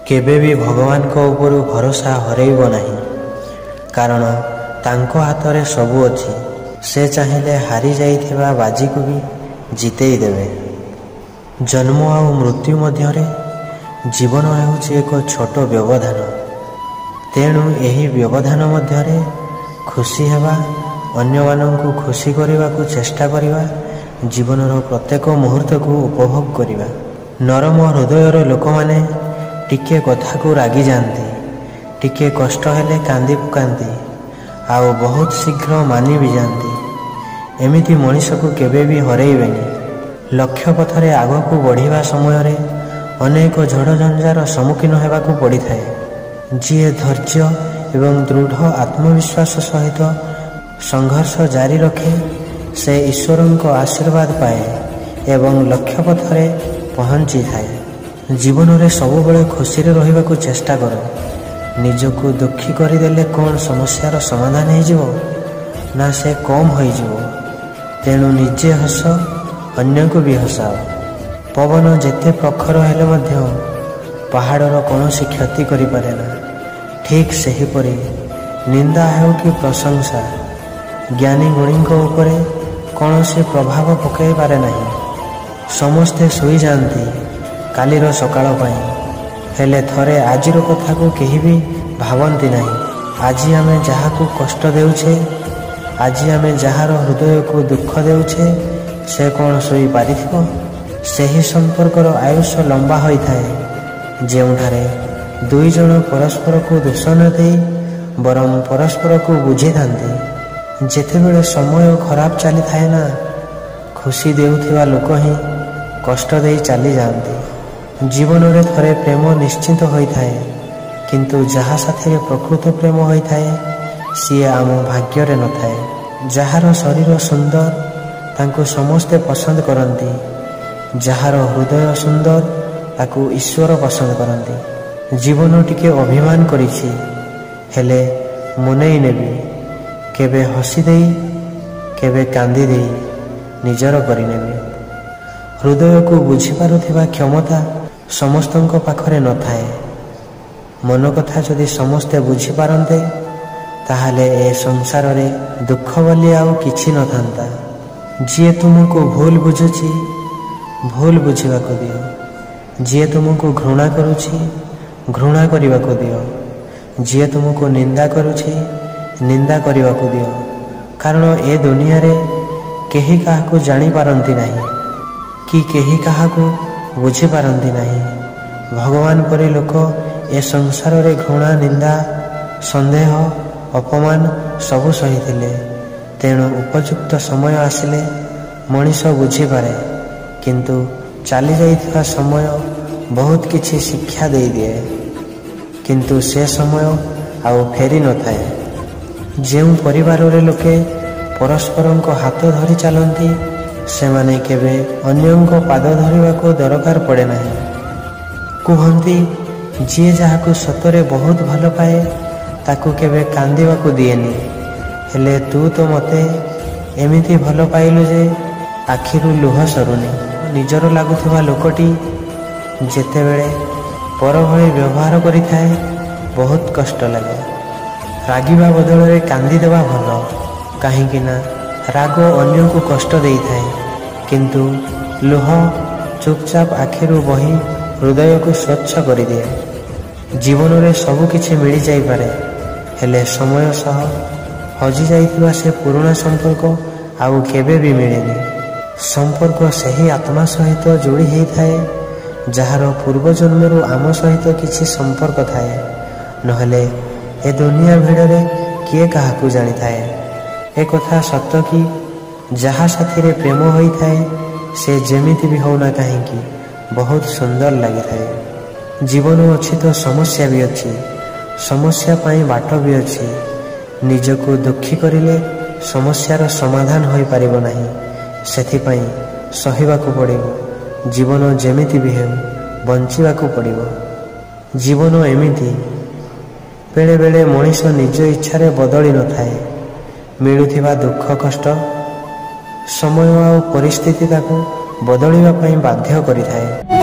केबे भी भगवान को ऊपर भरोसा हरइब नहीं, कारण तांको हाथ में सबू अच्छी। से चाहिए हारी जाइथिबा बाजी को भी जितेई देवे। जन्म आ मृत्यु मध्य जीवन हेउछि एक छोट व्यवधान। तेणु एही व्यवधान मध्य खुशी हेबा, अन्य मानंकु खुशी करने को चेष्टा करिबा, जीवनर प्रत्येक मुहूर्त को उपभोग करिबा। नरम हृदयर लोक माने टिके कथा को रागी जाती, टिके कष्ट हेले कांदी पकाती, आउ बहुत शीघ्र मानि भी जाती। एमिति मनीष को केबे भी हरइबेनी। लक्ष्य पथरे आग को बढ़िबा समय रे अनेक झड़ झंझार सम्मुखीन हेबाकु पड़ी थाए। जिए धैर्य एवं दृढ़ आत्मविश्वास सहित संघर्ष जारी रखे, से ईश्वरंको आशीर्वाद पाए एवं लक्ष्य पथरे पहुंची थाए। जीवन में सबुबले खुशी रहिबा को चेष्टा कर। निजको दुखी करदेले कौन समस्यार समाधान हो ना, से कम हो। तेणु निजे हस, अन्य को भी हसाओ। पवन जेते प्रखर हेले मध्य पहाड़र कौनसी क्षति करि पारे ना। ठीक सेहीपरि निंदा हेउ कि प्रशंसा ज्ञानी गुणी उपरे कौनसी प्रभाव पकई पारे नहीं। समस्ते सोई जाती कालीर सकाळ पाई, हेले थरे आजिर कथा को केही भी भावंती नहीं। आज आमे जहाकू कष्ट देउछे, आज आमे जहार हृदय को दुख देउछे, से कौन सोई पारिथिबो? सेही संपर्कर आयुष्य लंबा होई थाए, जेउठारे दुई जन परस्पर को दोष न देई बरम परस्पर को बुझी थांती। जेतेबेले समय खराब चली थाए ना, खुशी देउथिबा लोक ही कष्ट देई चली जाती। जीवन में थरे प्रेम निश्चिंत होई थाए, किंतु जहा साथी प्रकृत प्रेम होई थाए, सी आम भाग्य रे न थाए। जहार शरीर सुंदर तांको समस्ते पसंद करती, जहार हृदय सुंदर ताकू ईश्वर पसंद करती। जीवन टिके अभिमान करिछि, हेले मुनेई नेबी। केबे हसी देई, केबे कांदी देई निजर करिनेबी। हृदय को बुझिपारुथिबा क्षमता समस्तंक पाखरे न थाए। मन कथा जदि समस्ते बुझिपारन्ते, ताहाले ए संसार रे दुख बोली आउ किछि न थांता। जिए तुमको भूल बुझुछि, भूल बुझिबा को दियो। जिए तुमको घृणा करुछि, घृणा करिबा को दियो। जिए तुमको निंदा करुछि, निंदा करिबा को दियो। कारण ए दुनिया रे केही काहाकू जानी पारंती नहीं, कि केही काहाकू बुझी पारंती नहीं। भगवान परि लोक ए संसार रे घृणा, निंदा, संदेह, अपमान सबु सहिथिले। तेणु उपयुक्त समय आसिले मनीष बुझी पारे, किंतु चली जाइथिबा समय बहुत किछि शिक्षा दे दिए, किंतु से समय आउ फेरी न थाए। जेउ परिवार रे लोके परस्परंक हाथ धरी चलती, से माने केबे अन्यंको पाद धरिबा को दरकार पड़े नहीं। कहती जी जहाकू सतरे बहुत भल पाए, ताकू केबे कांदिबा को दिएनी। हेले तू तो मते एमिति भल पाइलु जे आखिरु लुह सरुनी। निजर लागुथिबा लोकटी जेतेबेले पर भली व्यवहार करि थाए, बहुत कष्ट लगे। रागिबा बदल रे कांदी देबा भल, काहेकि ना राग अन्य को कष्ट देई थाए, किंतु लुह चुपचाप आखिरु बही हृदय को स्वच्छ कर दिए। जीवन में सबु किछि मिली जाई पारे, हेले समय सह हजि जाइथिबा से पुराना संपर्क आउ केबे भी मिलेनी। संपर्क सही आत्मा सहित जोड़ी होई थाए, जहार पूर्व जन्मरू आम सहित किछि संपर्क थाए। नहले ए दुनिया भिड़े किए काहाकू जानी थाए। ए कथा सत्य कि जहा साथी रे प्रेम होई थाए, से जेमिति भी होना काहेकि बहुत सुंदर लगी थाए। जीवन अच्छी तो समस्या भी अच्छी, समस्या पाई बाट भी अच्छी। निजको दुखी करिले समस्यार समाधान होई पारिबो नाही, सेथिपाई सहिबाकू पड़िबो। जीवन जेमिति भी हेउ बंचिबाकू पड़िबो। जीवन एमिति बेले बेले मनीष निज इच्छारे बदली न थाए। मिलुथिबा दुख कष्ट समय आ परिस्थिति ताकू बदलिबा पई बाध्य करिथाए।